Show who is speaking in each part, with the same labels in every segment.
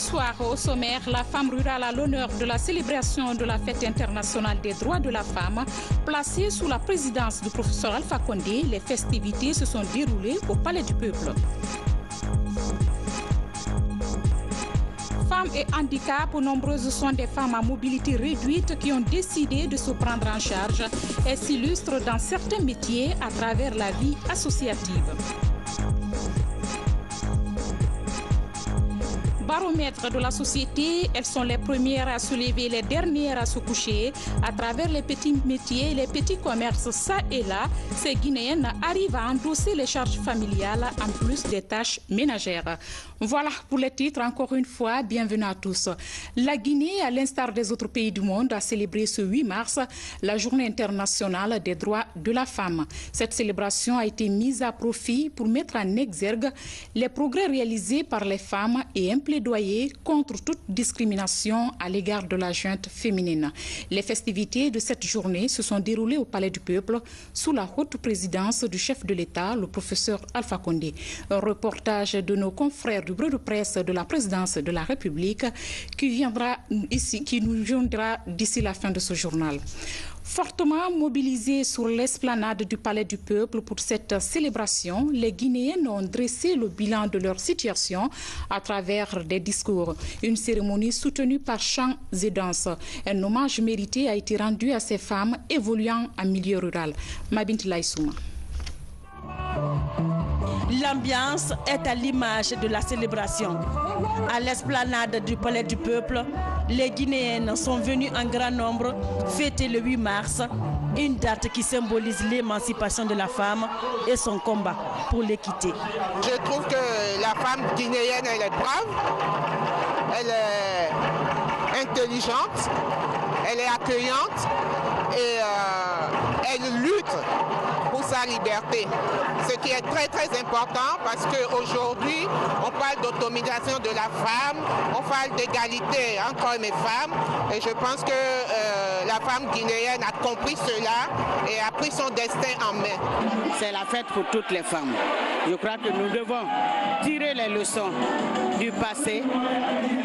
Speaker 1: Bonsoir. Au sommaire, la femme rurale a l'honneur de la célébration de la fête internationale des droits de la femme. Placée sous la présidence du professeur Alpha Condé, les festivités se sont déroulées au Palais du Peuple. Femmes et handicap, nombreuses sont des femmes à mobilité réduite qui ont décidé de se prendre en charge et s'illustrent dans certains métiers à travers la vie associative. Baromètre de la société, elles sont les premières à se lever, les dernières à se coucher. À travers les petits métiers, les petits commerces, ça et là, ces Guinéennes arrivent à endosser les charges familiales en plus des tâches ménagères. Voilà pour les titres, encore une fois, bienvenue à tous. La Guinée, à l'instar des autres pays du monde, a célébré ce 8 mars la Journée internationale des droits de la femme. Cette célébration a été mise à profit pour mettre en exergue les progrès réalisés par les femmes et un plaidoyer contre toute discrimination à l'égard de la gente féminine. Les festivités de cette journée se sont déroulées au Palais du Peuple sous la haute présidence du chef de l'État, le professeur Alpha Condé. Un reportage de nos confrères du bureau de presse de la présidence de la République qui nous joindra d'ici la fin de ce journal. Fortement mobilisés sur l'esplanade du Palais du Peuple pour cette célébration, les Guinéennes ont dressé le bilan de leur situation à travers des discours. Une cérémonie soutenue par chants et danses. Un hommage mérité a été rendu à ces femmes évoluant en milieu rural. Mabint Laïsouma.
Speaker 2: L'ambiance est à l'image de la célébration. À l'esplanade du Palais du Peuple, les Guinéennes sont venues en grand nombre fêter le 8 mars, une date qui symbolise l'émancipation de la femme et son combat pour l'équité.
Speaker 3: Je trouve que la femme guinéenne, elle est brave, elle est intelligente, elle est accueillante et elle lutte pour sa liberté. Ce qui est très très important parce qu'aujourd'hui, on parle d'autonomisation de la femme, on parle d'égalité entre hommes et femmes et je pense que la femme guinéenne a compris cela et a pris son destin en main.
Speaker 4: C'est la fête pour toutes les femmes. Je crois que nous devons tirer les leçons du passé,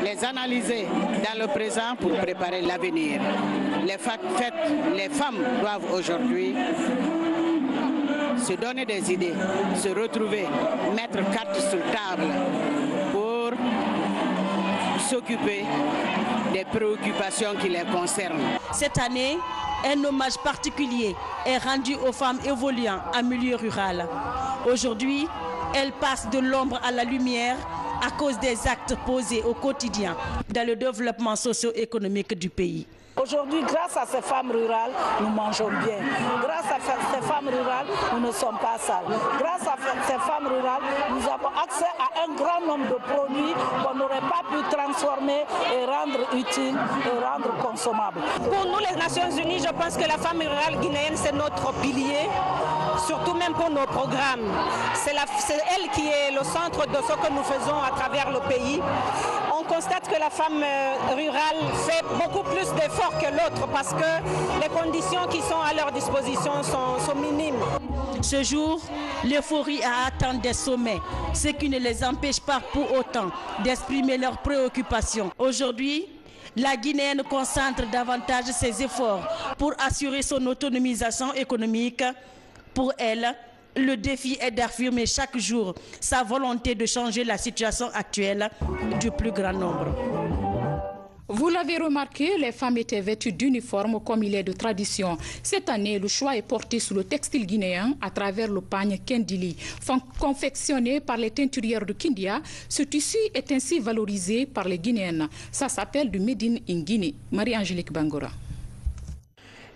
Speaker 4: les analyser dans le présent pour préparer l'avenir. Les femmes doivent aujourd'hui se donner des idées, se retrouver, mettre carte sur table pour s'occuper des préoccupations qui les concernent.
Speaker 2: Cette année, un hommage particulier est rendu aux femmes évoluant en milieu rural. Aujourd'hui, elles passent de l'ombre à la lumière à cause des actes posés au quotidien dans le développement socio-économique du pays.
Speaker 5: Aujourd'hui, grâce à ces femmes rurales, nous mangeons bien. Grâce à ces femmes rurales, nous ne sommes pas sales. Grâce à ces femmes rurales, nous avons accès à un grand nombre de produits qu'on n'aurait pas pu transformer et rendre utiles et rendre consommables.
Speaker 6: Pour nous, les Nations Unies, je pense que la femme rurale guinéenne, c'est notre pilier, surtout même pour nos programmes. C'est elle qui est le centre de ce que nous faisons à travers le pays. On constate que la femme rurale fait beaucoup plus d'efforts que l'autre parce que les conditions qui sont à leur disposition sont minimes.
Speaker 2: Ce jour, l'euphorie a atteint des sommets, ce qui ne les empêche pas pour autant d'exprimer leurs préoccupations. Aujourd'hui, la Guinéenne concentre davantage ses efforts pour assurer son autonomisation économique. Pour elle, le défi est d'affirmer chaque jour sa volonté de changer la situation actuelle du plus grand nombre.
Speaker 1: Vous l'avez remarqué, les femmes étaient vêtues d'uniforme comme il est de tradition. Cette année, le choix est porté sur le textile guinéen à travers le pagne Kendili. Confectionné par les teinturières de Kindia, ce tissu est ainsi valorisé par les Guinéennes. Ça s'appelle du Made in Guinée. Marie-Angélique Bangora.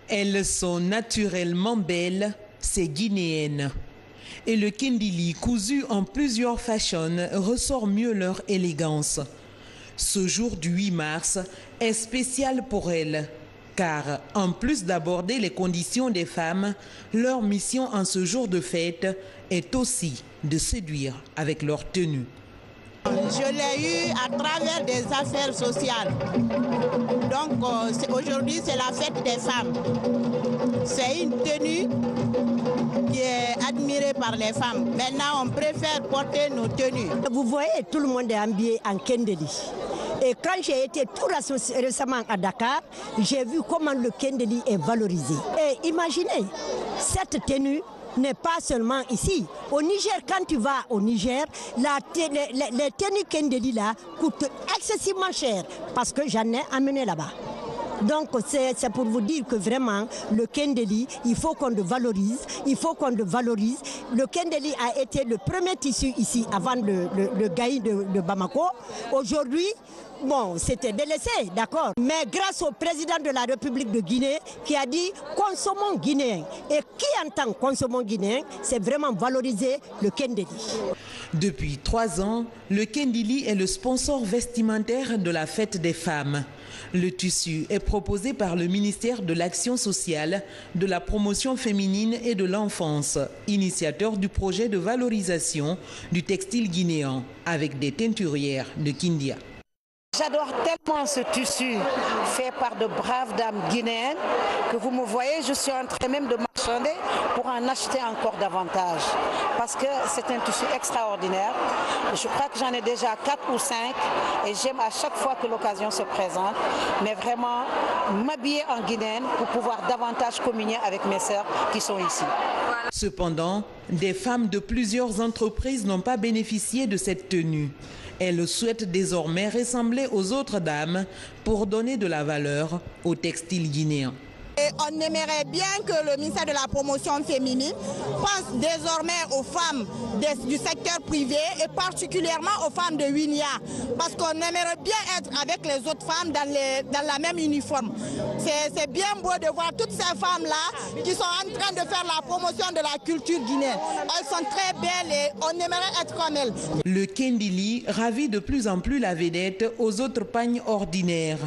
Speaker 7: Elles sont naturellement belles, ces Guinéennes. Et le Kendili, cousu en plusieurs fashions, ressort mieux leur élégance. Ce jour du 8 mars est spécial pour elles, car en plus d'aborder les conditions des femmes, leur mission en ce jour de fête est aussi de séduire avec leur tenue.
Speaker 8: Je l'ai eu à travers des affaires sociales. Donc aujourd'hui c'est la fête des femmes. C'est une tenue qui est admirée par les femmes. Maintenant on préfère porter nos tenues.
Speaker 9: Vous voyez, tout le monde est habillé en Kendeli. Et quand j'ai été tout récemment à Dakar, j'ai vu comment le Kendeli est valorisé. Et imaginez, cette tenue n'est pas seulement ici. Au Niger, quand tu vas au Niger, les tenues Kendeli là coûtent excessivement cher parce que j'en ai amené là-bas. Donc c'est pour vous dire que vraiment le Kendeli, il faut qu'on le valorise, Le Kendeli a été le premier tissu ici avant le Gaï de Bamako. Aujourd'hui, bon, c'était délaissé, d'accord. Mais grâce au président de la République de Guinée qui a dit consommons guinéen. Et qui entend consommons guinéen, c'est vraiment valoriser le Kendeli.
Speaker 7: Depuis 3 ans, le Kendeli est le sponsor vestimentaire de la fête des femmes. Le tissu est proposé par le ministère de l'Action sociale, de la promotion féminine et de l'enfance, initiateur du projet de valorisation du textile guinéen avec des teinturières de Kindia.
Speaker 10: J'adore tellement ce tissu fait par de braves dames guinéennes que vous me voyez, je suis en train même de marchander pour en acheter encore davantage. Parce que c'est un tissu extraordinaire. Je crois que j'en ai déjà 4 ou 5 et j'aime à chaque fois que l'occasion se présente. Mais vraiment m'habiller en guinéenne pour pouvoir davantage communier avec mes sœurs qui sont ici.
Speaker 7: Cependant, des femmes de plusieurs entreprises n'ont pas bénéficié de cette tenue. Elles souhaitent désormais ressembler aux autres dames pour donner de la valeur au textile guinéen.
Speaker 8: Et on aimerait bien que le ministère de la promotion féminine pense désormais aux femmes du secteur privé et particulièrement aux femmes de Winia. Parce qu'on aimerait bien être avec les autres femmes dans la même uniforme. C'est bien beau de voir toutes ces femmes-là qui sont en train de faire la promotion de la culture guinéenne. Elles sont très belles et on aimerait être comme elles.
Speaker 7: Le Kendeli ravit de plus en plus la vedette aux autres pagnes ordinaires.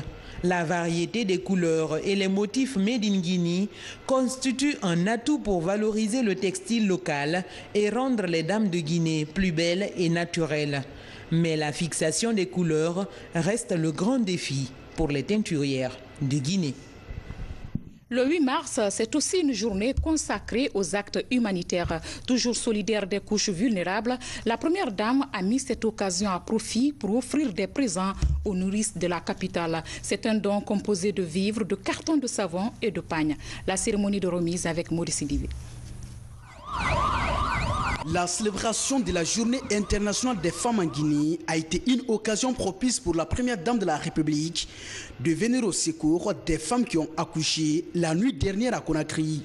Speaker 7: La variété des couleurs et les motifs made in Guinée constituent un atout pour valoriser le textile local et rendre les dames de Guinée plus belles et naturelles. Mais la fixation des couleurs reste le grand défi pour les teinturières de Guinée.
Speaker 1: Le 8 mars, c'est aussi une journée consacrée aux actes humanitaires. Toujours solidaire des couches vulnérables, la Première Dame a mis cette occasion à profit pour offrir des présents aux nourrices de la capitale. C'est un don composé de vivres, de cartons de savon et de pagnes. La cérémonie de remise avec Maurice Divé.
Speaker 11: La célébration de la Journée internationale des femmes en Guinée a été une occasion propice pour la Première Dame de la République de venir au secours des femmes qui ont accouché la nuit dernière à Conakry.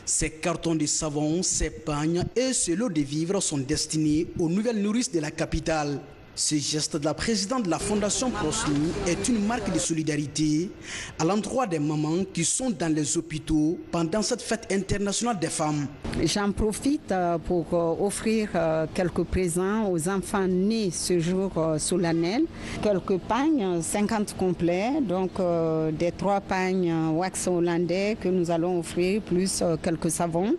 Speaker 11: Ces cartons de savon, ces pagnes et ce lot de vivres sont destinés aux nouvelles nourrices de la capitale. Ce geste de la présidente de la Fondation Prosnu est une marque de solidarité à l'endroit des mamans qui sont dans les hôpitaux pendant cette fête internationale des femmes.
Speaker 12: J'en profite pour offrir quelques présents aux enfants nés ce jour solennel. Quelques pagnes, 50 complets, donc des 3 pagnes wax hollandais que nous allons offrir, plus quelques savons,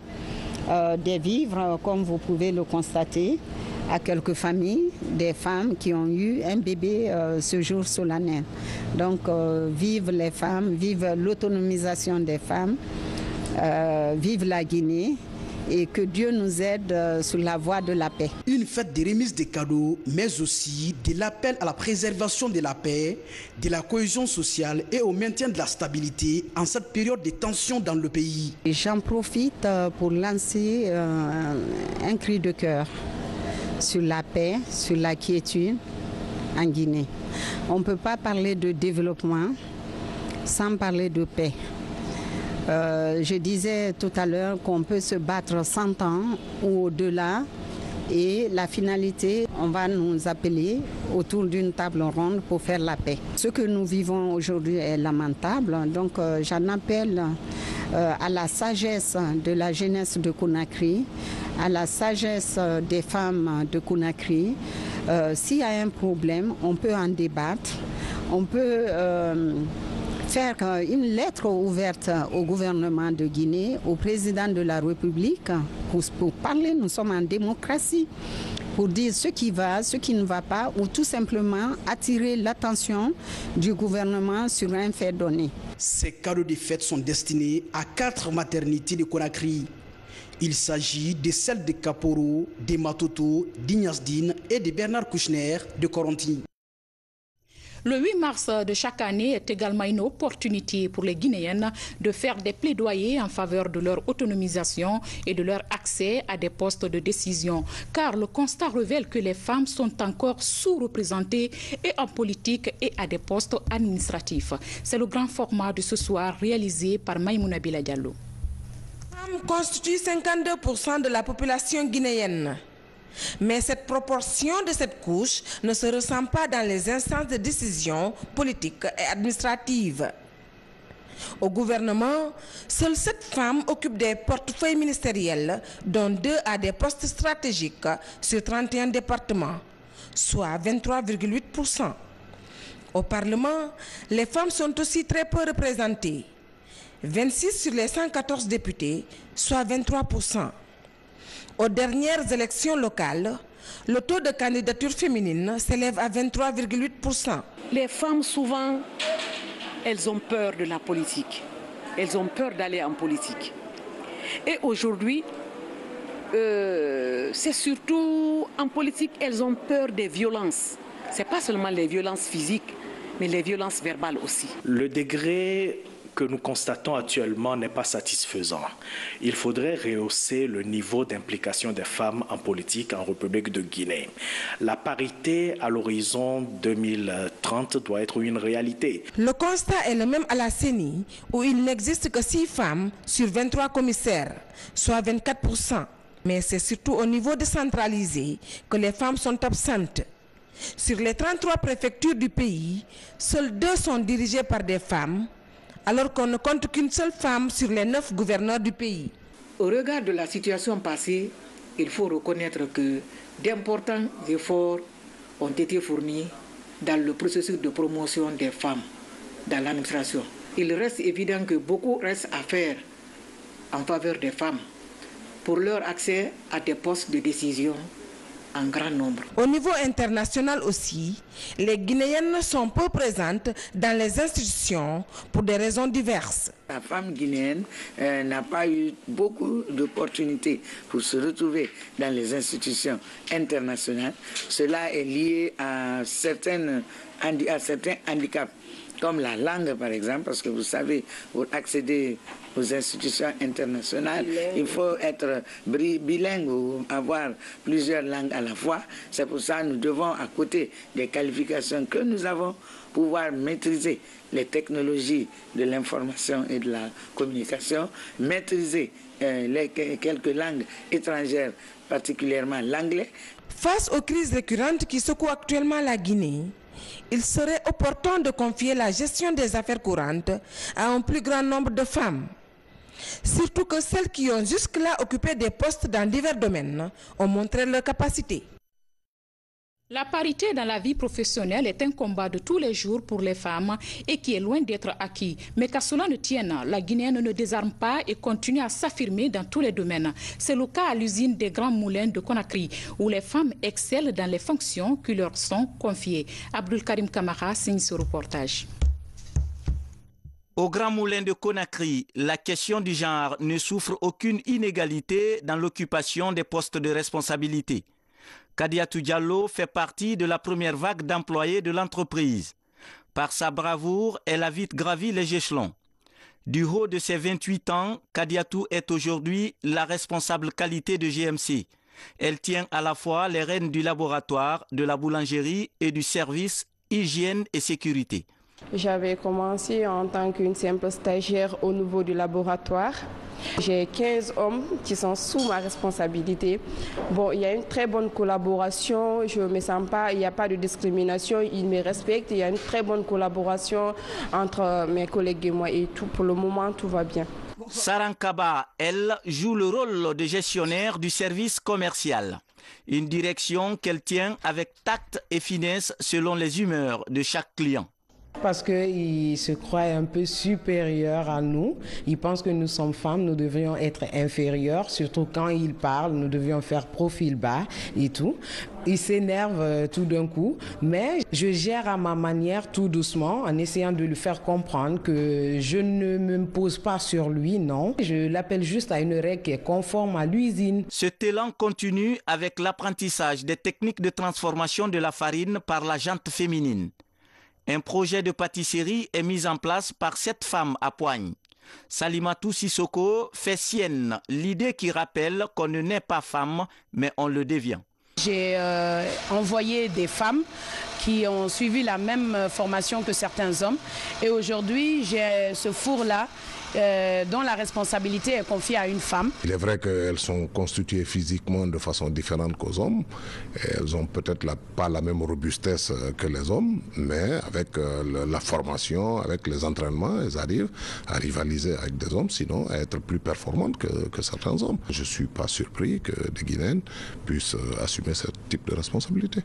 Speaker 12: des vivres comme vous pouvez le constater, à quelques familles, des femmes qui ont eu un bébé ce jour solennel. Donc, vive les femmes, vive l'autonomisation des femmes, vive la Guinée et que Dieu nous aide sur la voie de la paix.
Speaker 11: Une fête de remise de cadeaux, mais aussi de l'appel à la préservation de la paix, de la cohésion sociale et au maintien de la stabilité en cette période de tension dans le pays.
Speaker 12: J'en profite pour lancer un cri de cœur sur la paix, sur la quiétude en Guinée. On ne peut pas parler de développement sans parler de paix. Je disais tout à l'heure qu'on peut se battre 100 ans ou au-delà et la finalité, on va nous appeler autour d'une table ronde pour faire la paix. Ce que nous vivons aujourd'hui est lamentable, donc j'en appelle à la sagesse de la jeunesse de Conakry, à la sagesse des femmes de Conakry. S'il y a un problème, on peut en débattre, on peut faire une lettre ouverte au gouvernement de Guinée, au président de la République, pour parler, nous sommes en démocratie, pour dire ce qui va, ce qui ne va pas, ou tout simplement attirer l'attention du gouvernement sur un fait donné.
Speaker 11: Ces cadeaux de fête sont destinés à 4 maternités de Conakry. Il s'agit de celles de Kaporo, de Matoto, d'Ignasdine et de Bernard Kouchner de Coronti.
Speaker 1: Le 8 mars de chaque année est également une opportunité pour les Guinéennes de faire des plaidoyers en faveur de leur autonomisation et de leur accès à des postes de décision. Car le constat révèle que les femmes sont encore sous-représentées et en politique et à des postes administratifs. C'est le grand format de ce soir réalisé par Maïmouna Bila Diallo.
Speaker 13: Les femmes constituent 52% de la population guinéenne. Mais cette proportion de cette couche ne se ressent pas dans les instances de décision politiques et administratives. Au gouvernement, seules 7 femmes occupent des portefeuilles ministériels, dont 2 à des postes stratégiques sur 31 départements, soit 23,8%. Au Parlement, les femmes sont aussi très peu représentées. 26 sur les 114 députés, soit 23%. Aux dernières élections locales, le taux de candidature féminine s'élève à 23,8%.
Speaker 14: Les femmes, souvent, elles ont peur de la politique. Elles ont peur d'aller en politique. Et aujourd'hui, c'est surtout en politique, elles ont peur des violences. Ce n'est pas seulement les violences physiques, mais les violences verbales aussi.
Speaker 15: Le degré que nous constatons actuellement n'est pas satisfaisant. Il faudrait rehausser le niveau d'implication des femmes en politique en République de Guinée. La parité à l'horizon 2030 doit être une réalité.
Speaker 13: Le constat est le même à la CENI, où il n'existe que 6 femmes sur 23 commissaires, soit 24%. Mais c'est surtout au niveau décentralisé que les femmes sont absentes. Sur les 33 préfectures du pays, seules 2 sont dirigées par des femmes, alors qu'on ne compte qu'une seule femme sur les 9 gouverneurs du pays.
Speaker 14: Au regard de la situation passée, il faut reconnaître que d'importants efforts ont été fournis dans le processus de promotion des femmes dans l'administration. Il reste évident que beaucoup reste à faire en faveur des femmes pour leur accès à des postes de décision en grand nombre.
Speaker 13: Au niveau international aussi, les Guinéennes sont peu présentes dans les institutions pour des raisons diverses.
Speaker 16: La femme guinéenne n'a pas eu beaucoup d'opportunités pour se retrouver dans les institutions internationales. Cela est lié à certains handicaps, comme la langue par exemple, parce que vous savez, pour accéder aux institutions internationales, il faut être bilingue ou avoir plusieurs langues à la fois. C'est pour ça que nous devons, à côté des qualifications que nous avons, pouvoir maîtriser les technologies de l'information et de la communication, maîtriser quelques langues étrangères, particulièrement l'anglais.
Speaker 13: Face aux crises récurrentes qui secouent actuellement la Guinée, il serait opportun de confier la gestion des affaires courantes à un plus grand nombre de femmes. Surtout que celles qui ont jusque-là occupé des postes dans divers domaines ont montré leur capacité.
Speaker 1: La parité dans la vie professionnelle est un combat de tous les jours pour les femmes et qui est loin d'être acquis. Mais qu'à cela ne tienne, la Guinéenne ne désarme pas et continue à s'affirmer dans tous les domaines. C'est le cas à l'usine des Grands Moulins de Conakry, où les femmes excellent dans les fonctions qui leur sont confiées. Abdul Karim Kamara signe ce reportage.
Speaker 17: Au Grand Moulin de Conakry, la question du genre ne souffre aucune inégalité dans l'occupation des postes de responsabilité. Kadiatou Diallo fait partie de la première vague d'employés de l'entreprise. Par sa bravoure, elle a vite gravi les échelons. Du haut de ses 28 ans, Kadiatou est aujourd'hui la responsable qualité de GMC. Elle tient à la fois les rênes du laboratoire, de la boulangerie et du service hygiène et sécurité.
Speaker 18: J'avais commencé en tant qu'une simple stagiaire au niveau du laboratoire. J'ai 15 hommes qui sont sous ma responsabilité. Bon, il y a une très bonne collaboration, je ne me sens pas, il n'y a pas de discrimination, ils me respectent, il y a une très bonne collaboration entre mes collègues et moi et tout. Pour le moment, tout va bien.
Speaker 17: Sarankaba, elle, joue le rôle de gestionnaire du service commercial. Une direction qu'elle tient avec tact et finesse selon les humeurs de chaque client.
Speaker 19: Parce qu'ils se croient un peu supérieurs à nous. Ils pensent que nous sommes femmes, nous devrions être inférieures, surtout quand ils parlent, nous devions faire profil bas et tout. Ils s'énervent tout d'un coup, mais je gère à ma manière tout doucement en essayant de lui faire comprendre que je ne me pose pas sur lui, non. Je l'appelle juste à une règle qui est conforme à l'usine.
Speaker 17: Cet élan continue avec l'apprentissage des techniques de transformation de la farine par la jante féminine. Un projet de pâtisserie est mis en place par cette femme à Poigne. Salimatou Sissoko fait sienne l'idée qui rappelle qu'on ne naît pas femme, mais on le devient.
Speaker 2: J'ai envoyé des femmes qui ont suivi la même formation que certains hommes. Et aujourd'hui, j'ai ce four-là dont la responsabilité est confiée à une femme.
Speaker 20: Il est vrai qu'elles sont constituées physiquement de façon différente qu'aux hommes. Elles n'ont peut-être pas la même robustesse que les hommes, mais avec la formation, avec les entraînements, elles arrivent à rivaliser avec des hommes, sinon à être plus performantes que certains hommes. Je ne suis pas surpris que des Guinéennes puissent assumer ce type de responsabilité.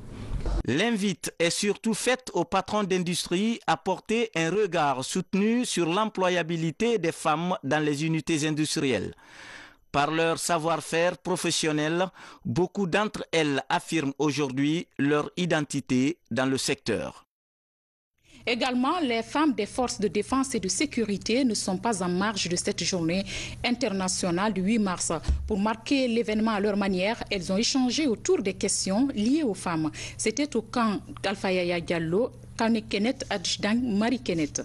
Speaker 17: L'invite est surtout faite aux patrons d'industrie à porter un regard soutenu sur l'employabilité des femmes dans les unités industrielles. Par leur savoir-faire professionnel, beaucoup d'entre elles affirment aujourd'hui leur identité dans le secteur.
Speaker 1: Également, les femmes des forces de défense et de sécurité ne sont pas en marge de cette journée internationale du 8 mars. Pour marquer l'événement à leur manière, elles ont échangé autour des questions liées aux femmes. C'était au camp d'Alpha Yaya Diallo, Kanekenet Adjdang Marikenet.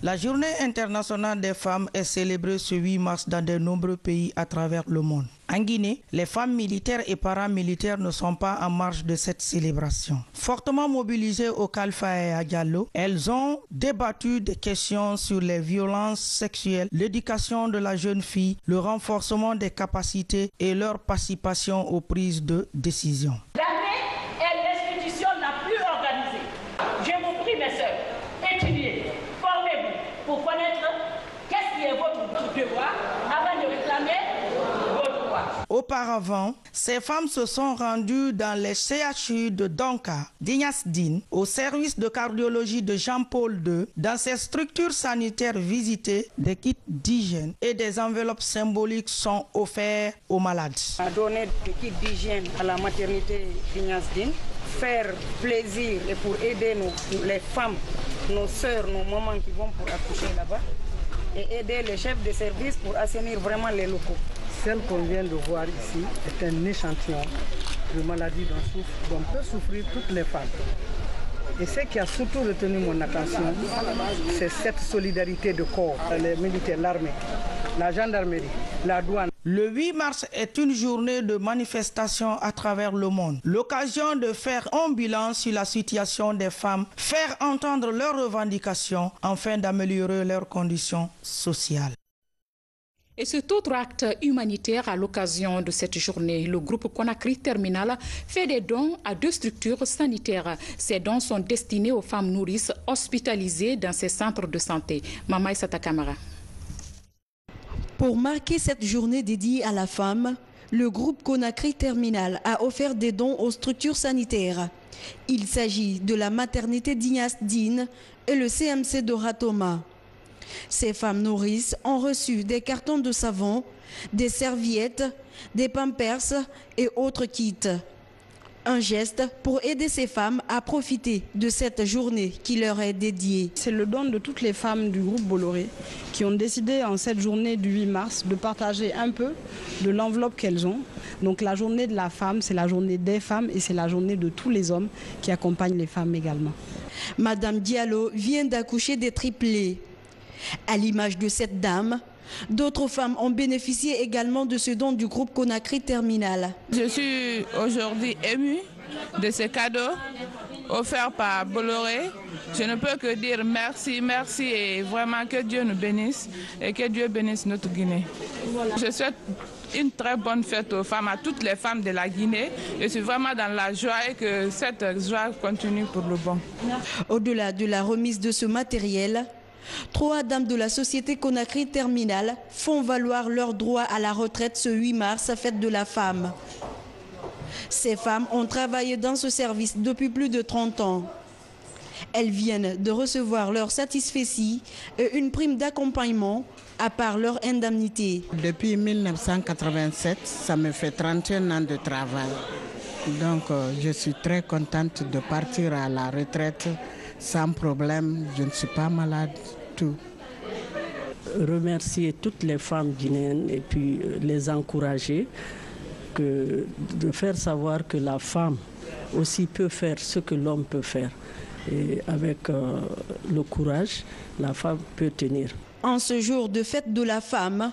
Speaker 21: La journée internationale des femmes est célébrée ce 8 mars dans de nombreux pays à travers le monde. En Guinée, les femmes militaires et paramilitaires ne sont pas en marge de cette célébration. Fortement mobilisées au Alpha Yaya Diallo, elles ont débattu des questions sur les violences sexuelles, l'éducation de la jeune fille, le renforcement des capacités et leur participation aux prises de décision.
Speaker 22: L'armée est l'institution la plus organisée. Je vous prie, mes sœurs, étudiez, formez-vous pour connaître qu'est-ce qui est votre devoir avant de réclamer votre droit.
Speaker 21: Auparavant, ces femmes se sont rendues dans les CHU de Donka, d'Ignasdine, au service de cardiologie de Jean-Paul II. Dans ces structures sanitaires visitées, des kits d'hygiène et des enveloppes symboliques sont offerts aux malades.
Speaker 22: On a donné des kits d'hygiène à la maternité d'Ignasdine, faire plaisir et pour aider les femmes, nos sœurs, nos mamans qui vont pour accoucher là-bas, et aider les chefs de service pour assainir vraiment les locaux.
Speaker 23: Celle qu'on vient de voir ici est un échantillon de maladies dont peuvent souffrir toutes les femmes. Et ce qui a surtout retenu mon attention, c'est cette solidarité de corps. Les militaires, l'armée, la gendarmerie, la douane.
Speaker 21: Le 8 mars est une journée de manifestation à travers le monde. L'occasion de faire un bilan sur la situation des femmes, faire entendre leurs revendications afin d'améliorer leurs conditions sociales.
Speaker 1: Et cet autre acte humanitaire à l'occasion de cette journée, le groupe Conakry Terminal fait des dons à 2 structures sanitaires. Ces dons sont destinés aux femmes nourrices hospitalisées dans ces centres de santé. Mamaï Sata Kamara.
Speaker 24: Pour marquer cette journée dédiée à la femme, le groupe Conakry Terminal a offert des dons aux structures sanitaires. Il s'agit de la maternité d'Ignasdine et le CMC de Ratoma. Ces femmes nourrices ont reçu des cartons de savon, des serviettes, des pampers et autres kits. Un geste pour aider ces femmes à profiter de cette journée qui leur est dédiée.
Speaker 25: C'est le don de toutes les femmes du groupe Bolloré qui ont décidé en cette journée du 8 mars de partager un peu de l'enveloppe qu'elles ont. Donc la journée de la femme, c'est la journée des femmes et c'est la journée de tous les hommes qui accompagnent les femmes également.
Speaker 24: Madame Diallo vient d'accoucher des triplés. À l'image de cette dame, d'autres femmes ont bénéficié également de ce don du groupe Conakry Terminal.
Speaker 26: Je suis aujourd'hui émue de ces cadeaux offerts par Bolloré. Je ne peux que dire merci, merci et vraiment que Dieu nous bénisse et que Dieu bénisse notre Guinée. Voilà. Je souhaite une très bonne fête aux femmes, à toutes les femmes de la Guinée. Je suis vraiment dans la joie et que cette joie continue pour le bon.
Speaker 24: Au-delà de la remise de ce matériel, 3 dames de la société Conakry Terminal font valoir leur droit à la retraite ce 8 mars, fête de la femme. Ces femmes ont travaillé dans ce service depuis plus de 30 ans. Elles viennent de recevoir leur satisfecit et une prime d'accompagnement à part leur indemnité.
Speaker 8: Depuis 1987, ça me fait 31 ans de travail. Donc je suis très contente de partir à la retraite sans problème. Je ne suis pas malade, tout.
Speaker 27: Remercier toutes les femmes guinéennes et puis les encourager, de faire savoir que la femme aussi peut faire ce que l'homme peut faire. Et avec le courage, la femme peut tenir.
Speaker 24: En ce jour de fête de la femme,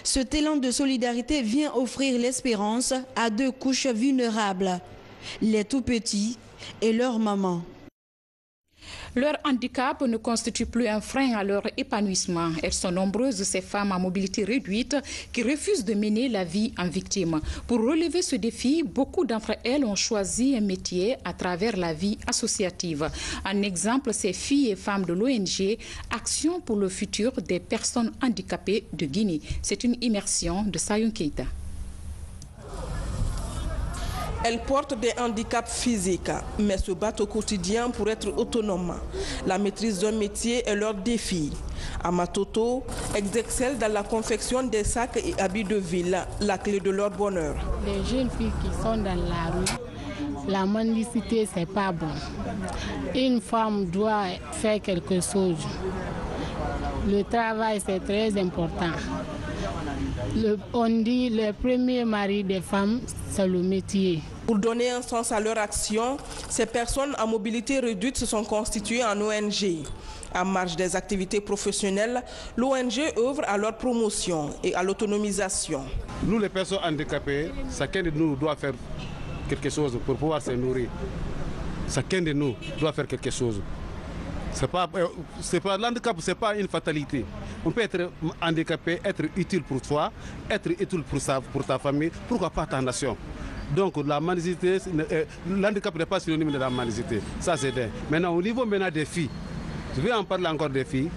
Speaker 24: cet élan de solidarité vient offrir l'espérance à 2 couches vulnérables, les tout-petits et leurs mamans.
Speaker 1: Leur handicap ne constitue plus un frein à leur épanouissement. Elles sont nombreuses, ces femmes à mobilité réduite qui refusent de mener la vie en victime. Pour relever ce défi, beaucoup d'entre elles ont choisi un métier à travers la vie associative. Un exemple, ces filles et femmes de l'ONG Action pour le futur des personnes handicapées de Guinée. C'est une immersion de Sayoun Keita.
Speaker 3: Elles portent des handicaps physiques, mais se battent au quotidien pour être autonomes. La maîtrise d'un métier est leur défi. Amatoto, elles excellent dans la confection des sacs et habits de ville, la clé de leur bonheur.
Speaker 4: Les jeunes filles qui sont dans la rue, la mendicité, c'est pas bon. Une femme doit faire quelque chose. Le travail, c'est très important. On dit le premier mari des femmes, c'est le métier.
Speaker 3: Pour donner un sens à leur action, ces personnes à mobilité réduite se sont constituées en ONG. En marge des activités professionnelles, l'ONG œuvre à leur promotion et à l'autonomisation.
Speaker 5: Nous, les personnes handicapées, chacun de nous doit faire quelque chose pour pouvoir se nourrir. Chacun de nous doit faire quelque chose. L'handicap, ce n'est pas une fatalité. On peut être handicapé, être utile pour toi, être utile pour ta famille, pourquoi pas ta nation. Donc l'handicap n'est pas synonyme de la mendicité. Ça c'est vrai. Maintenant, au niveau des filles, je vais en parler encore des filles.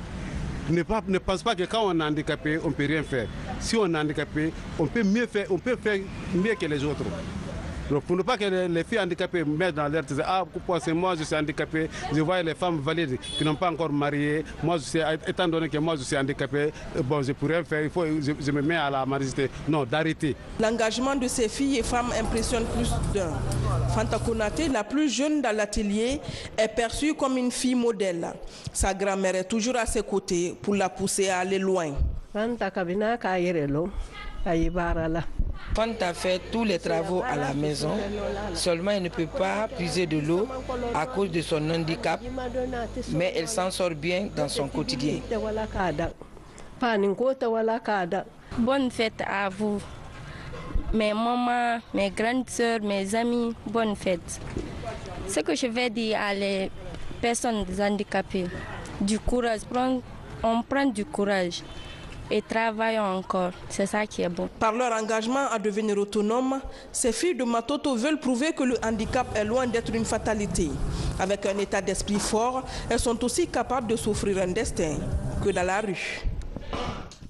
Speaker 5: Ne pense pas que quand on est handicapé, on ne peut rien faire. Si on est handicapé, on peut faire mieux que les autres. Donc pour ne pas que les filles handicapées mettent dans l'air, moi je suis handicapé, je vois les femmes valides qui n'ont pas encore marié, moi étant donné que moi je suis handicapé, bon je pourrais faire, je me mets à la mendicité. Non, d'arrêter.
Speaker 3: L'engagement de ces filles et femmes impressionne plus d'un. Fanta Konaté, la plus jeune dans l'atelier, est perçue comme une fille modèle. Sa grand-mère est toujours à ses côtés pour la pousser à aller loin.
Speaker 6: Fanta fait tous les travaux à la maison, seulement elle ne peut pas puiser de l'eau à cause de son handicap, mais elle s'en sort bien dans son quotidien.
Speaker 7: Bonne fête à vous, mes mamans, mes grandes sœurs, mes amis, bonne fête. Ce que je vais dire à les personnes handicapées, du courage, on prend du courage. Et travaillons encore, c'est ça qui est bon.
Speaker 3: Par leur engagement à devenir autonomes, ces filles de Matoto veulent prouver que le handicap est loin d'être une fatalité. Avec un état d'esprit fort, elles sont aussi capables de s'offrir un destin que dans la rue.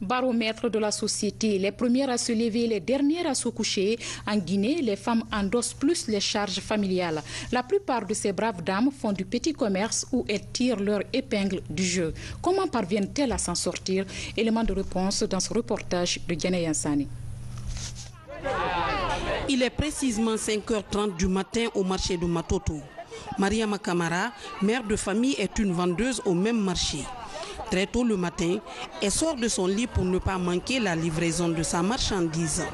Speaker 1: Baromètre de la société, les premières à se lever, les dernières à se coucher. En Guinée, les femmes endossent plus les charges familiales. La plupart de ces braves dames font du petit commerce où elles tirent leur épingle du jeu. Comment parviennent-elles à s'en sortir? Élément de réponse dans ce reportage de Diana Yansani.
Speaker 9: Il est précisément 5h30 du matin au marché de Matoto. Mariama Kamara, mère de famille, est une vendeuse au même marché. Très tôt le matin, elle sort de son lit pour ne pas manquer la livraison de sa marchandise,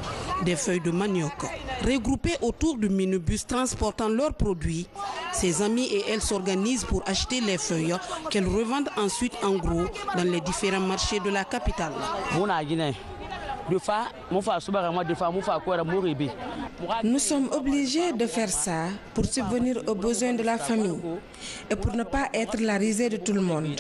Speaker 9: des feuilles de manioc. Regroupées autour du minibus transportant leurs produits, ses amis et elle s'organisent pour acheter les feuilles qu'elles revendent ensuite en gros dans les différents marchés de la capitale.
Speaker 13: Nous sommes obligés de faire ça pour subvenir aux besoins de la famille et pour ne pas être la risée de tout le monde.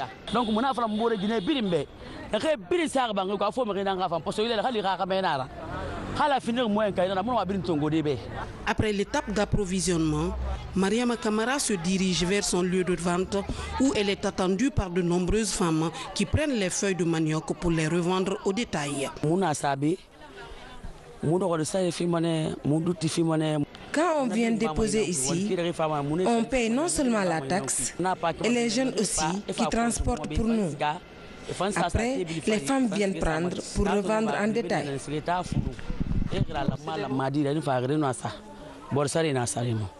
Speaker 9: Après l'étape d'approvisionnement, Mariama Kamara se dirige vers son lieu de vente où elle est attendue par de nombreuses femmes qui prennent les feuilles de manioc pour les revendre au détail.
Speaker 13: Quand on vient déposer ici, on paye non seulement la taxe, et les jeunes aussi qui transportent pour nous. Après, les femmes viennent prendre pour revendre en détail.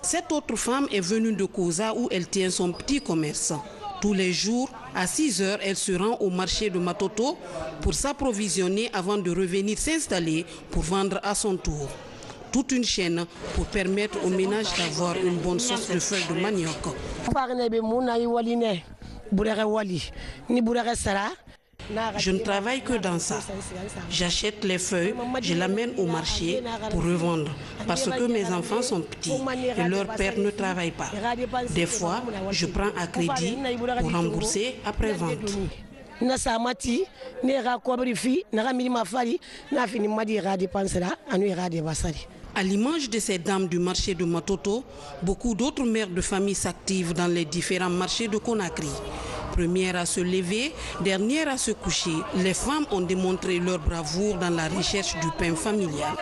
Speaker 9: Cette autre femme est venue de Koza où elle tient son petit commerce. Tous les jours, à 6h, elle se rend au marché de Matoto pour s'approvisionner avant de revenir s'installer pour vendre à son tour. toute une chaîne pour permettre aux ménages d'avoir une bonne sauce de feuilles de manioc. Je ne travaille que dans ça. J'achète les feuilles, je l'amène au marché pour revendre. Parce que mes enfants sont petits et leur père ne travaille pas. Des fois, je prends à crédit pour rembourser après vente. À l'image de ces dames du marché de Matoto, beaucoup d'autres mères de famille s'activent dans les différents marchés de Conakry. Première à se lever, dernière à se coucher, les femmes ont démontré leur bravoure dans la recherche du pain familial.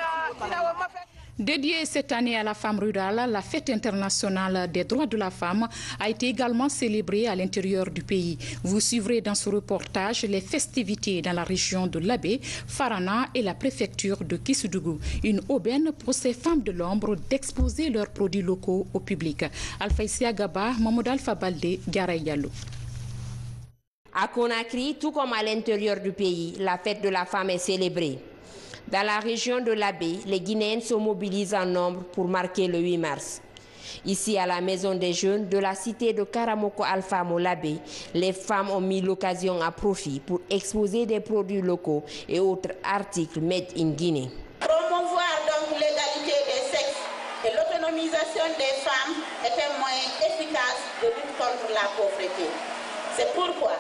Speaker 1: Dédiée cette année à la femme rurale, la fête internationale des droits de la femme a été également célébrée à l'intérieur du pays. Vous suivrez dans ce reportage les festivités dans la région de Labé, Farana et la préfecture de Kissoudjougou. Une aubaine pour ces femmes de l'ombre d'exposer leurs produits locaux au public. Alfaïsia Gaba, Mahmoud Alpha Baldé, Garay Diallo.
Speaker 10: À Conakry, tout comme à l'intérieur du pays, la fête de la femme est célébrée. Dans la région de Labé, les Guinéennes se mobilisent en nombre pour marquer le 8 mars. Ici, à la Maison des Jeunes de la cité de Karamoko Alfamo Labé, les femmes ont mis l'occasion à profit pour exposer des produits locaux et autres articles made in Guinée.
Speaker 8: Promouvoir donc l'égalité des sexes et l'autonomisation des femmes est un moyen efficace de lutte contre la pauvreté. C'est pourquoi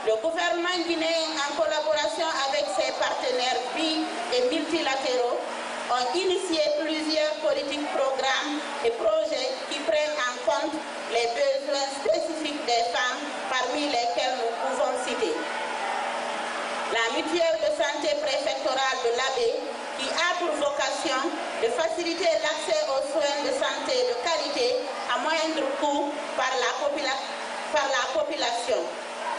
Speaker 8: le gouvernement guinéen, en collaboration avec ses partenaires bi- et multilatéraux, ont initié plusieurs politiques, programmes et projets qui prennent en compte les besoins spécifiques des femmes, parmi lesquels nous pouvons citer la mutuelle de santé préfectorale de Labé, qui a pour vocation de faciliter l'accès aux soins de santé de qualité à moindre coût par la population,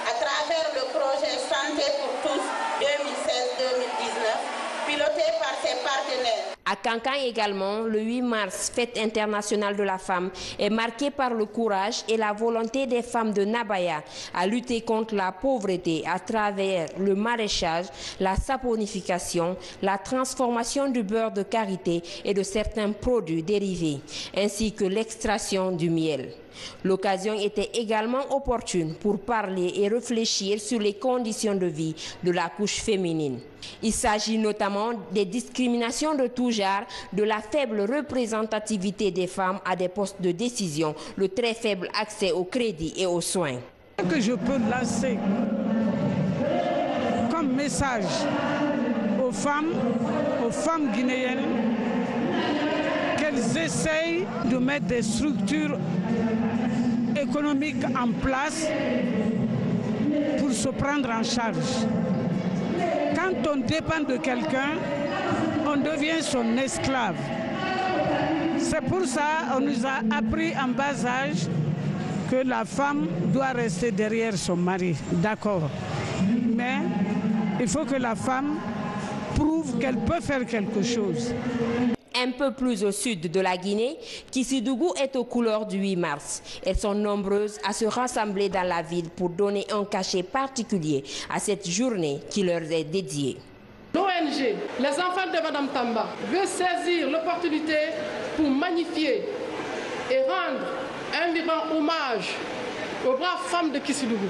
Speaker 8: à travers le projet Santé pour tous 2016-2019, piloté par ses partenaires.
Speaker 10: À Cancan également, le 8 mars, fête internationale de la femme, est marquée par le courage et la volonté des femmes de Nabaya à lutter contre la pauvreté à travers le maraîchage, la saponification, la transformation du beurre de karité et de certains produits dérivés, ainsi que l'extraction du miel. L'occasion était également opportune pour parler et réfléchir sur les conditions de vie de la couche féminine. Il s'agit notamment des discriminations de tout genre, de la faible représentativité des femmes à des postes de décision, le très faible accès au crédit et aux soins.
Speaker 11: Ce que je peux lancer comme message aux femmes guinéennes, qu'elles essayent de mettre des structures économiques en place pour se prendre en charge. Quand on dépend de quelqu'un, on devient son esclave. C'est pour ça qu'on nous a appris en bas âge que la femme doit rester derrière son mari. D'accord. Mais il faut que la femme prouve qu'elle peut faire quelque chose.
Speaker 10: Un peu plus au sud de la Guinée, Kissoudjougou est aux couleurs du 8 mars. Elles sont nombreuses à se rassembler dans la ville pour donner un cachet particulier à cette journée qui leur est dédiée.
Speaker 12: L'ONG, les enfants de Mme Tamba, veut saisir l'opportunité pour magnifier et rendre un vivant hommage aux braves femmes de Kissoudjougou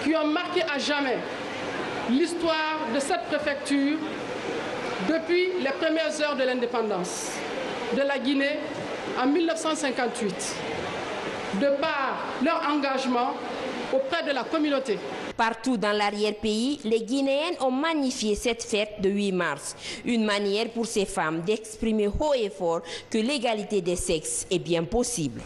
Speaker 12: qui ont marqué à jamais l'histoire de cette préfecture depuis les premières heures de l'indépendance de la Guinée en 1958, de par leur engagement auprès de la communauté.
Speaker 10: Partout dans l'arrière-pays, les Guinéennes ont magnifié cette fête de 8 mars. Une manière pour ces femmes d'exprimer haut et fort que l'égalité des sexes est bien possible.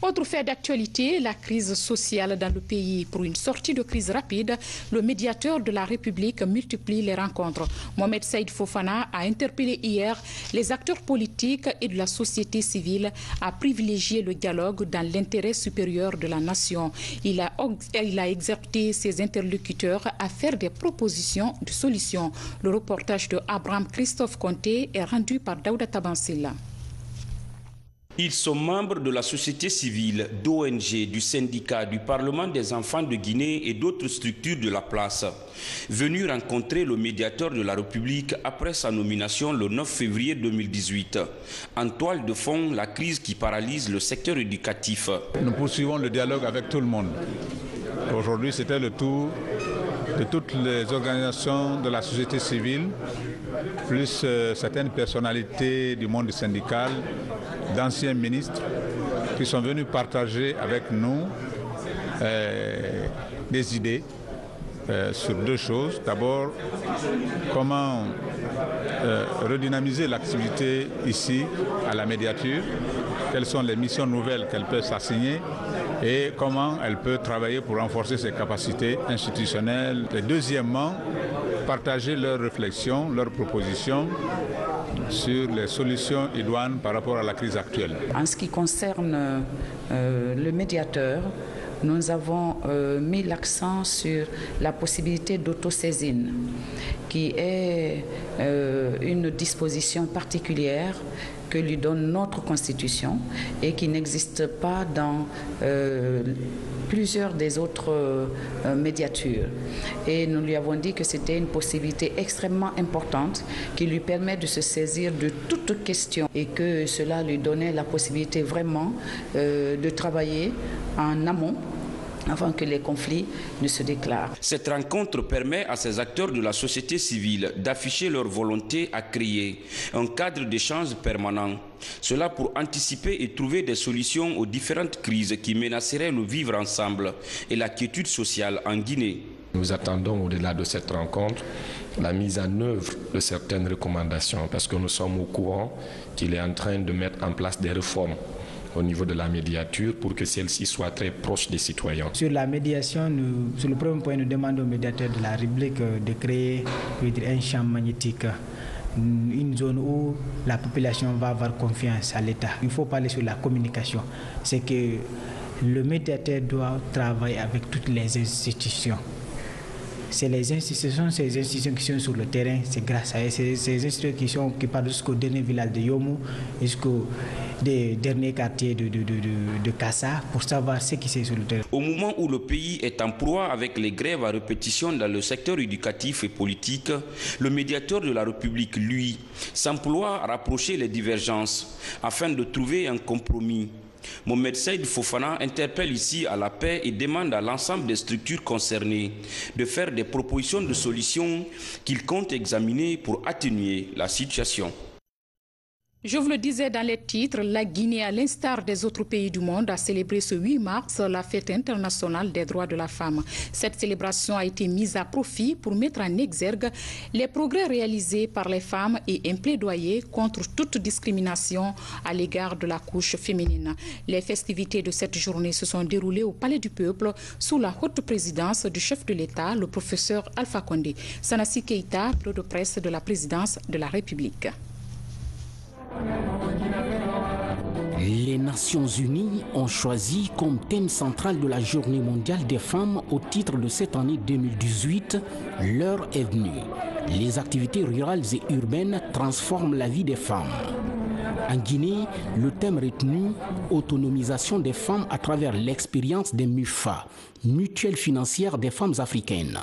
Speaker 1: Autre fait d'actualité, la crise sociale dans le pays. Pour une sortie de crise rapide, le médiateur de la République multiplie les rencontres. Mohamed Saïd Fofana a interpellé hier les acteurs politiques et de la société civile à privilégier le dialogue dans l'intérêt supérieur de la nation. Il a exhorté ses interlocuteurs à faire des propositions de solutions. Le reportage de Abraham Christophe Conté est rendu par Daouda Tabansila.
Speaker 2: Ils sont membres de la société civile, d'ONG, du syndicat, du Parlement des enfants de Guinée et d'autres structures de la place. Venus rencontrer le médiateur de la République après sa nomination le 9 février 2018. En toile de fond, la crise qui paralyse le secteur éducatif.
Speaker 14: Nous poursuivons le dialogue avec tout le monde. Aujourd'hui, c'était le tour de toutes les organisations de la société civile, plus certaines personnalités du monde syndical, d'anciens ministres, qui sont venus partager avec nous des idées sur deux choses. D'abord, comment redynamiser l'activité ici à la médiature, quelles sont les missions nouvelles qu'elle peut s'assigner et comment elle peut travailler pour renforcer ses capacités institutionnelles. Et deuxièmement, partager leurs réflexions, leurs propositions sur les solutions idoines par rapport à la crise actuelle.
Speaker 15: En ce qui concerne le médiateur, nous avons mis l'accent sur la possibilité d'autosaisine, qui est une disposition particulière que lui donne notre Constitution et qui n'existe pas dans plusieurs des autres médiatures. Et nous lui avons dit que c'était une possibilité extrêmement importante qui lui permet de se saisir de toute question et que cela lui donnait la possibilité vraiment de travailler en amont avant que les conflits ne se déclarent.
Speaker 2: Cette rencontre permet à ces acteurs de la société civile d'afficher leur volonté à créer un cadre d'échange permanent. Cela pour anticiper et trouver des solutions aux différentes crises qui menaceraient le vivre ensemble et la quiétude sociale en Guinée.
Speaker 16: Nous attendons au-delà de cette rencontre la mise en œuvre de certaines recommandations parce que nous sommes au courant qu'il est en train de mettre en place des réformes au niveau de la médiature pour que celle-ci soit très proche des citoyens.
Speaker 18: Sur la médiation, sur le premier point, nous demandons au médiateur de la République de créer un champ magnétique, une zone où la population va avoir confiance à l'État. Il faut parler sur la communication. C'est que le médiateur doit travailler avec toutes les institutions. C'est les institutions, ces institutions qui sont sur le terrain, c'est grâce à elles, ces institutions qui partent jusqu'au dernier village de Yomu, jusqu'au dernier quartier de Kassa, pour savoir ce qui se passe sur le terrain.
Speaker 2: Au moment où le pays est en proie avec les grèves à répétition dans le secteur éducatif et politique, le médiateur de la République, lui, s'emploie à rapprocher les divergences afin de trouver un compromis. Mohamed Saïd Fofana interpelle ici à la paix et demande à l'ensemble des structures concernées de faire des propositions de solutions qu'il compte examiner pour atténuer la situation.
Speaker 1: Je vous le disais dans les titres, la Guinée, à l'instar des autres pays du monde, a célébré ce 8 mars la fête internationale des droits de la femme. Cette célébration a été mise à profit pour mettre en exergue les progrès réalisés par les femmes et un plaidoyer contre toute discrimination à l'égard de la couche féminine. Les festivités de cette journée se sont déroulées au Palais du Peuple sous la haute présidence du chef de l'État, le professeur Alpha Condé. Sanassi Keïta, bureau de presse de la présidence de la République.
Speaker 19: Les Nations Unies ont choisi comme thème central de la Journée mondiale des femmes au titre de cette année 2018, l'heure est venue. Les activités rurales et urbaines transforment la vie des femmes. En Guinée, le thème retenu, autonomisation des femmes à travers l'expérience des MUFA, mutuelles financières des femmes africaines.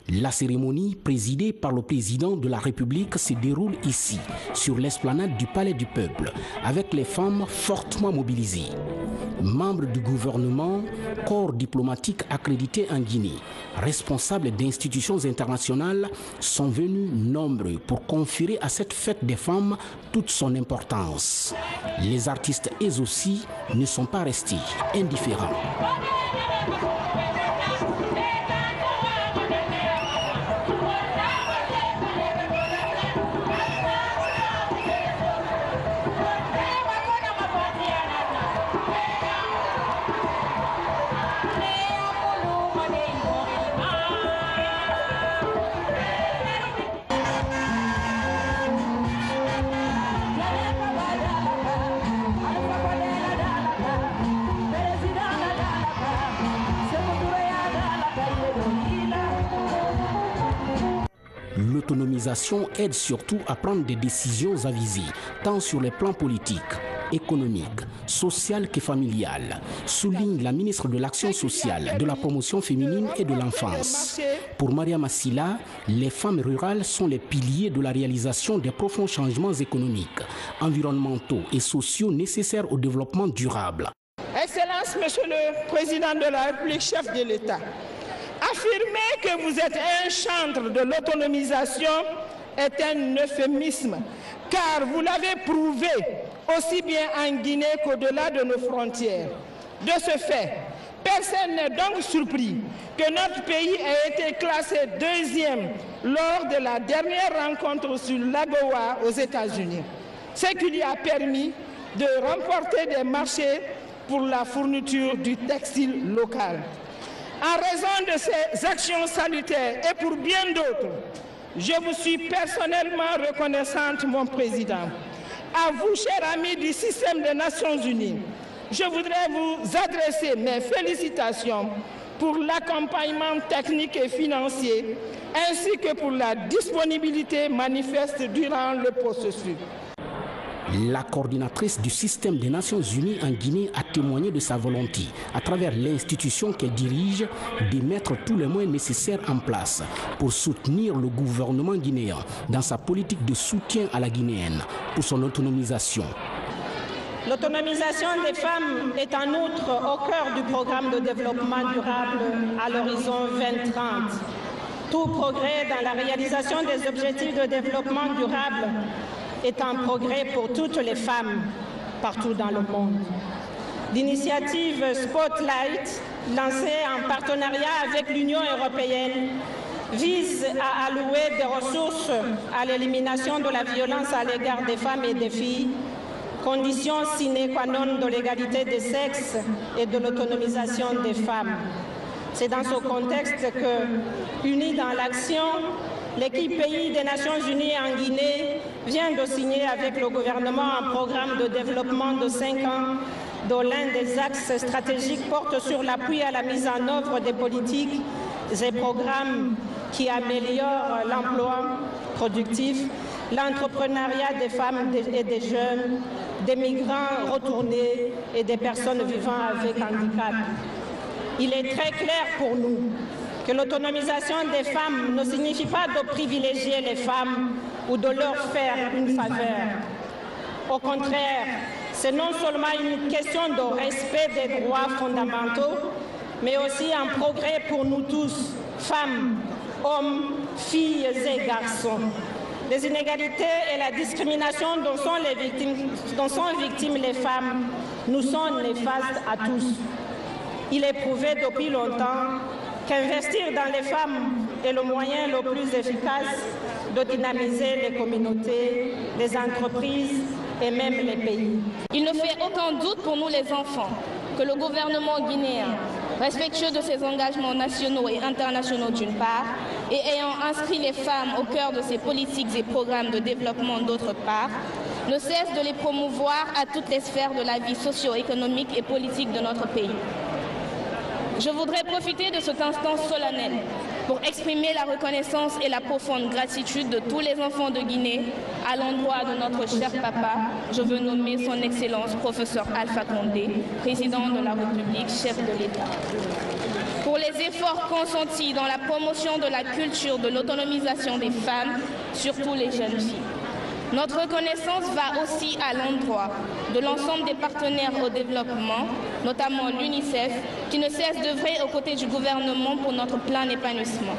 Speaker 19: La cérémonie, présidée par le président de la République, se déroule ici, sur l'esplanade du Palais du Peuple, avec les femmes fortement mobilisées. Membres du gouvernement, corps diplomatique accrédité en Guinée, responsables d'institutions internationales sont venus nombreux pour conférer à cette fête des femmes toute son importance. Les artistes, eux aussi, ne sont pas restés indifférents. L'autonomisation aide surtout à prendre des décisions avisées, tant sur les plans politiques économique, social que familial, souligne la ministre de l'Action sociale, de la promotion féminine et de l'enfance. Pour Maria Massila, les femmes rurales sont les piliers de la réalisation des profonds changements économiques, environnementaux et sociaux nécessaires au développement durable.
Speaker 17: Excellence, Monsieur le Président de la République, chef de l'État, affirmer que vous êtes un chantre de l'autonomisation est un euphémisme, car vous l'avez prouvé aussi bien en Guinée qu'au-delà de nos frontières. De ce fait, personne n'est donc surpris que notre pays ait été classé deuxième lors de la dernière rencontre sur l'AGOA aux États-Unis, ce qui lui a permis de remporter des marchés pour la fourniture du textile local. En raison de ces actions salutaires et pour bien d'autres, je vous suis personnellement reconnaissante, mon Président. À vous, chers amis du système des Nations Unies, je voudrais vous adresser mes félicitations pour l'accompagnement technique et financier, ainsi que pour la disponibilité manifeste durant le processus.
Speaker 19: La coordinatrice du système des Nations Unies en Guinée a témoigné de sa volonté, à travers l'institution qu'elle dirige, de mettre tous les moyens nécessaires en place pour soutenir le gouvernement guinéen dans sa politique de soutien à la guinéenne pour son autonomisation.
Speaker 20: L'autonomisation des femmes est en outre au cœur du programme de développement durable à l'horizon 2030. Tout progrès dans la réalisation des objectifs de développement durable est un progrès pour toutes les femmes partout dans le monde. L'initiative Spotlight, lancée en partenariat avec l'Union européenne, vise à allouer des ressources à l'élimination de la violence à l'égard des femmes et des filles, condition sine qua non de l'égalité des sexes et de l'autonomisation des femmes. C'est dans ce contexte que, unis dans l'action, l'équipe pays des Nations Unies en Guinée vient de signer avec le gouvernement un programme de développement de 5 ans dont l'un des axes stratégiques porte sur l'appui à la mise en œuvre des politiques et programmes qui améliorent l'emploi productif, l'entrepreneuriat des femmes et des jeunes, des migrants retournés et des personnes vivant avec handicap. Il est très clair pour nous que l'autonomisation des femmes ne signifie pas de privilégier les femmes ou de leur faire une faveur. Au contraire, c'est non seulement une question de respect des droits fondamentaux, mais aussi un progrès pour nous tous, femmes, hommes, filles et garçons. Les inégalités et la discrimination dont sont victimes les femmes nous sont néfastes à tous. Il est prouvé depuis longtemps qu'investir dans les femmes est le moyen le plus efficace de dynamiser les communautés, les entreprises et même les pays.
Speaker 7: Il ne fait aucun doute pour nous les enfants que le gouvernement guinéen, respectueux de ses engagements nationaux et internationaux d'une part, et ayant inscrit les femmes au cœur de ses politiques et programmes de développement d'autre part, ne cesse de les promouvoir à toutes les sphères de la vie socio-économique et politique de notre pays. Je voudrais profiter de cet instant solennel pour exprimer la reconnaissance et la profonde gratitude de tous les enfants de Guinée à l'endroit de notre cher papa, je veux nommer son Excellence professeur Alpha Condé, président de la République, chef de l'État. Pour les efforts consentis dans la promotion de la culture de l'autonomisation des femmes, surtout les jeunes filles. Notre reconnaissance va aussi à l'endroit de l'ensemble des partenaires au développement, notamment l'UNICEF, qui ne cesse d'œuvrer aux côtés du gouvernement pour notre plein épanouissement.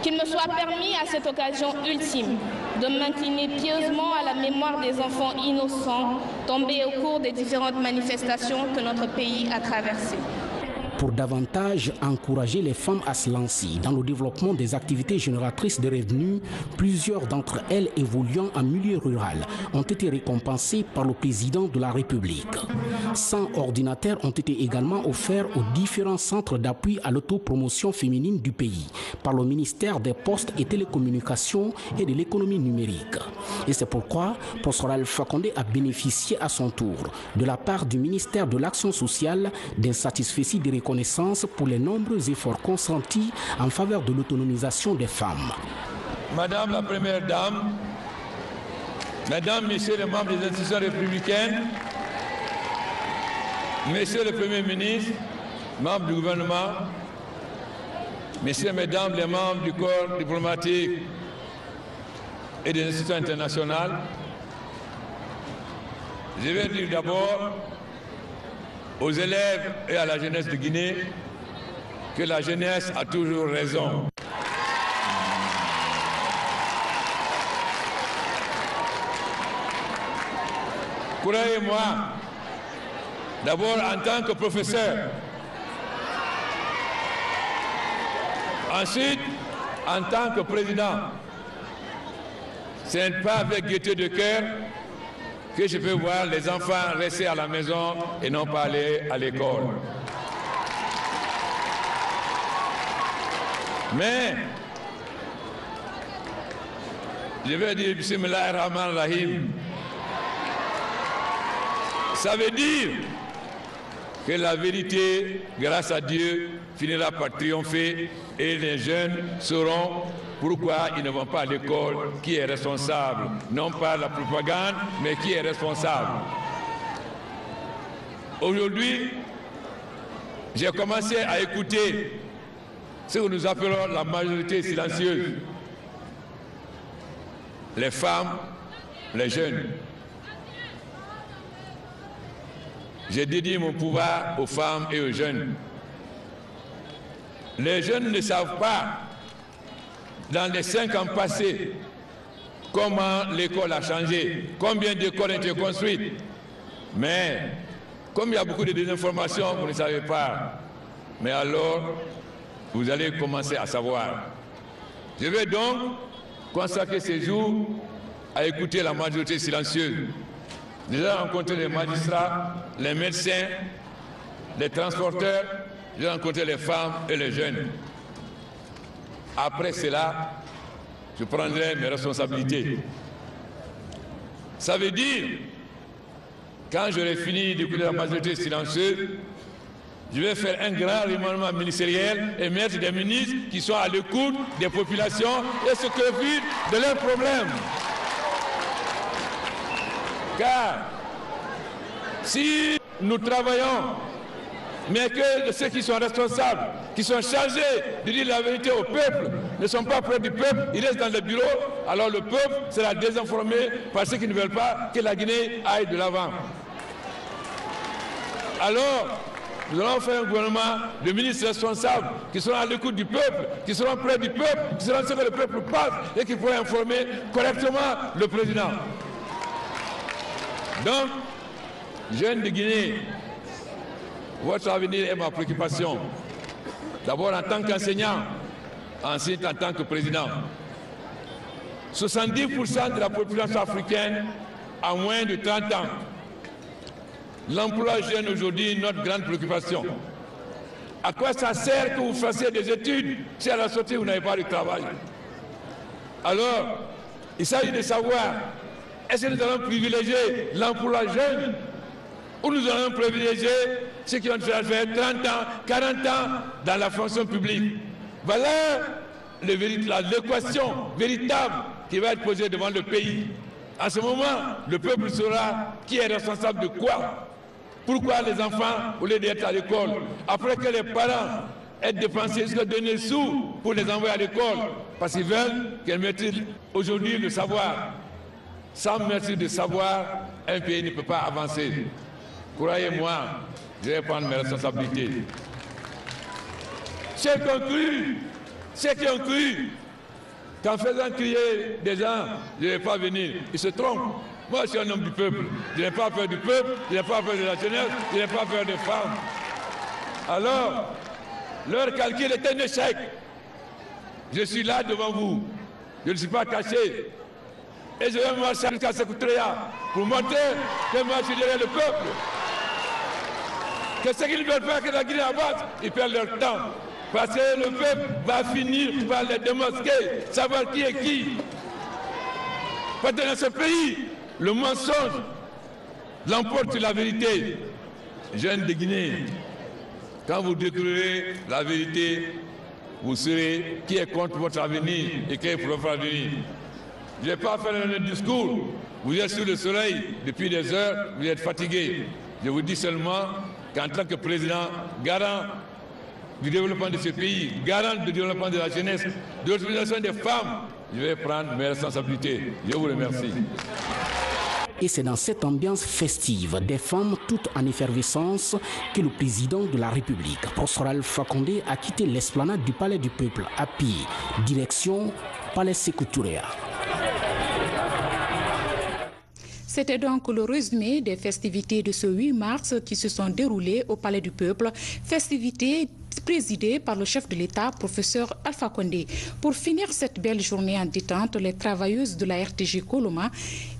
Speaker 7: Qu'il me soit permis à cette occasion ultime de m'incliner pieusement à la mémoire des enfants innocents tombés au cours des différentes manifestations que notre pays a traversées.
Speaker 19: Pour davantage encourager les femmes à se lancer dans le développement des activités génératrices de revenus, plusieurs d'entre elles évoluant en milieu rural ont été récompensées par le président de la République. 100 ordinateurs ont été également offerts aux différents centres d'appui à l'autopromotion féminine du pays par le ministère des Postes et Télécommunications et de l'économie numérique. Et c'est pourquoi professeur Alpha Condé a bénéficié à son tour de la part du ministère de l'Action sociale d'un satisfecit de reconnaissance pour les nombreux efforts consentis en faveur de l'autonomisation des femmes.
Speaker 21: Madame la Première Dame, Mesdames, Messieurs les membres des institutions républicaines, Messieurs le Premier ministre, membres du gouvernement, Messieurs et Mesdames les membres du corps diplomatique et des institutions internationales, je vais dire d'abord aux élèves et à la jeunesse de Guinée que la jeunesse a toujours raison. Croyez-moi, d'abord en tant que professeur, ensuite en tant que président, ce n'est pas avec gaieté de cœur que je peux voir les enfants rester à la maison et non pas aller à l'école. Mais, je vais dire Bismillahirrahmanirrahim. Ça veut dire que la vérité, grâce à Dieu, finira par triompher et les jeunes sauront pourquoi ils ne vont pas à l'école, qui est responsable. Non pas la propagande, mais qui est responsable. Aujourd'hui, j'ai commencé à écouter ce que nous appelons la majorité silencieuse. Les femmes, les jeunes. J'ai dédié mon pouvoir aux femmes et aux jeunes. Les jeunes ne savent pas, dans les 5 ans passés, comment l'école a changé, combien d'écoles ont été construites. Mais, comme il y a beaucoup de désinformations, vous ne savez pas. Mais alors, vous allez commencer à savoir. Je vais donc consacrer ces jours à écouter la majorité silencieuse. J'ai rencontré les magistrats, les médecins, les transporteurs, j'ai rencontré les femmes et les jeunes. Après cela, je prendrai mes responsabilités. Ça veut dire, quand j'aurai fini d'écouter la majorité silencieuse, je vais faire un grand remaniement ministériel et mettre des ministres qui sont à l'écoute des populations et se préoccupent de leurs problèmes. Car si nous travaillons, mais que ceux qui sont responsables, qui sont chargés de dire la vérité au peuple, ne sont pas près du peuple, ils restent dans les bureaux, alors le peuple sera désinformé par ceux qui ne veulent pas que la Guinée aille de l'avant. Alors, nous allons faire un gouvernement de ministres responsables qui seront à l'écoute du peuple, qui seront près du peuple, qui seront ce que le peuple pense et qui pourront informer correctement le président. Donc, jeunes de Guinée, votre avenir est ma préoccupation. D'abord en tant qu'enseignant, ensuite en tant que président. 70% de la population africaine a moins de 30 ans. L'emploi jeune aujourd'hui est notre grande préoccupation. À quoi ça sert que vous fassiez des études si à la sortie vous n'avez pas de travail? Alors, il s'agit de savoir, est-ce que nous allons privilégier l'emploi jeune ou nous allons privilégier ceux qui ont déjà fait 30 ans, 40 ans dans la fonction publique? Voilà l'équation véritable qui va être posée devant le pays. À ce moment, le peuple saura qui est responsable de quoi. Pourquoi les enfants, au lieu d'être à l'école, après que les parents aient dépensé jusqu'à donner sous pour les envoyer à l'école, parce qu'ils veulent qu'elles maîtrisent aujourd'hui le savoir. Sans maîtrise de savoir, un pays ne peut pas avancer. Croyez-moi, je vais prendre mes responsabilités. Ceux qui ont cru qu'en faisant crier des gens, je ne vais pas venir, ils se trompent. Moi, je suis un homme du peuple. Je n'ai pas peur du peuple, je n'ai pas peur de la jeunesse, je n'ai pas peur des femmes. Alors, leur calcul est un échec. Je suis là devant vous. Je ne suis pas caché. Et je vais marcher jusqu'à Sékou-Touré pour montrer que moi, je suis derrière le peuple. Que ceux qui ne veulent pas que la Guinée avance, ils perdent leur temps. Parce que le peuple va finir par les démasquer, savoir qui est qui. Parce que dans ce pays, le mensonge l'emporte sur la vérité. Jeunes de Guinée, quand vous découvrirez la vérité, vous saurez qui est contre votre avenir et qui est pour votre avenir. Je n'ai pas fait un discours. Vous êtes sous le soleil depuis des heures, vous êtes fatigués. Je vous dis seulement qu'en tant que président garant du développement de ce pays, garant du développement de la jeunesse, de l'autonomisation des femmes, je vais prendre mes responsabilités. Je vous remercie.
Speaker 19: Et c'est dans cette ambiance festive des femmes toutes en effervescence que le président de la République, professeur Alpha Condé, a quitté l'esplanade du Palais du Peuple à pied, direction Palais Sékou Touré.
Speaker 1: C'était donc le résumé des festivités de ce 8 mars qui se sont déroulées au Palais du Peuple, festivités présidées par le chef de l'État, professeur Alpha Condé. Pour finir cette belle journée en détente, les travailleuses de la RTG Koloma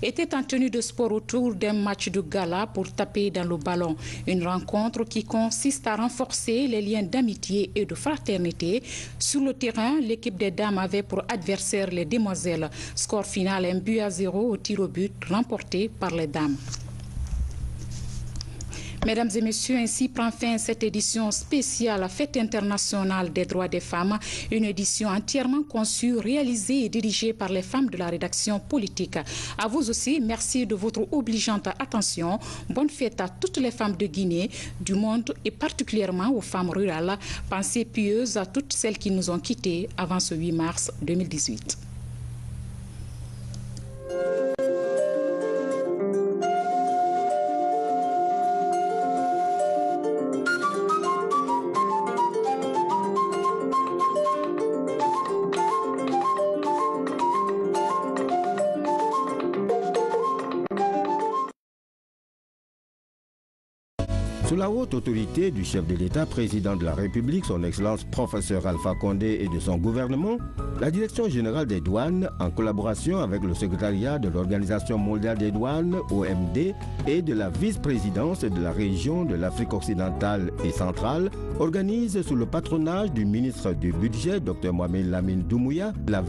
Speaker 1: étaient en tenue de sport autour d'un match de gala pour taper dans le ballon. Une rencontre qui consiste à renforcer les liens d'amitié et de fraternité. Sur le terrain, l'équipe des dames avait pour adversaire les demoiselles. Score final 1-0 au tir au but remporté par les dames. Mesdames et messieurs, ainsi prend fin cette édition spéciale Fête internationale des droits des femmes, une édition entièrement conçue, réalisée et dirigée par les femmes de la rédaction politique. À vous aussi, merci de votre obligeante attention. Bonne fête à toutes les femmes de Guinée, du monde et particulièrement aux femmes rurales. Pensées pieuses à toutes celles qui nous ont quittés avant ce 8 mars 2018.
Speaker 4: Sous la haute autorité du chef de l'État, président de la République, son Excellence professeur Alpha Condé et de son gouvernement, la Direction générale des douanes, en collaboration avec le secrétariat de l'Organisation mondiale des douanes, OMD, et de la vice-présidence de la région de l'Afrique occidentale et centrale, organise sous le patronage du ministre du Budget, Dr Mohamed Lamine Doumbouya, la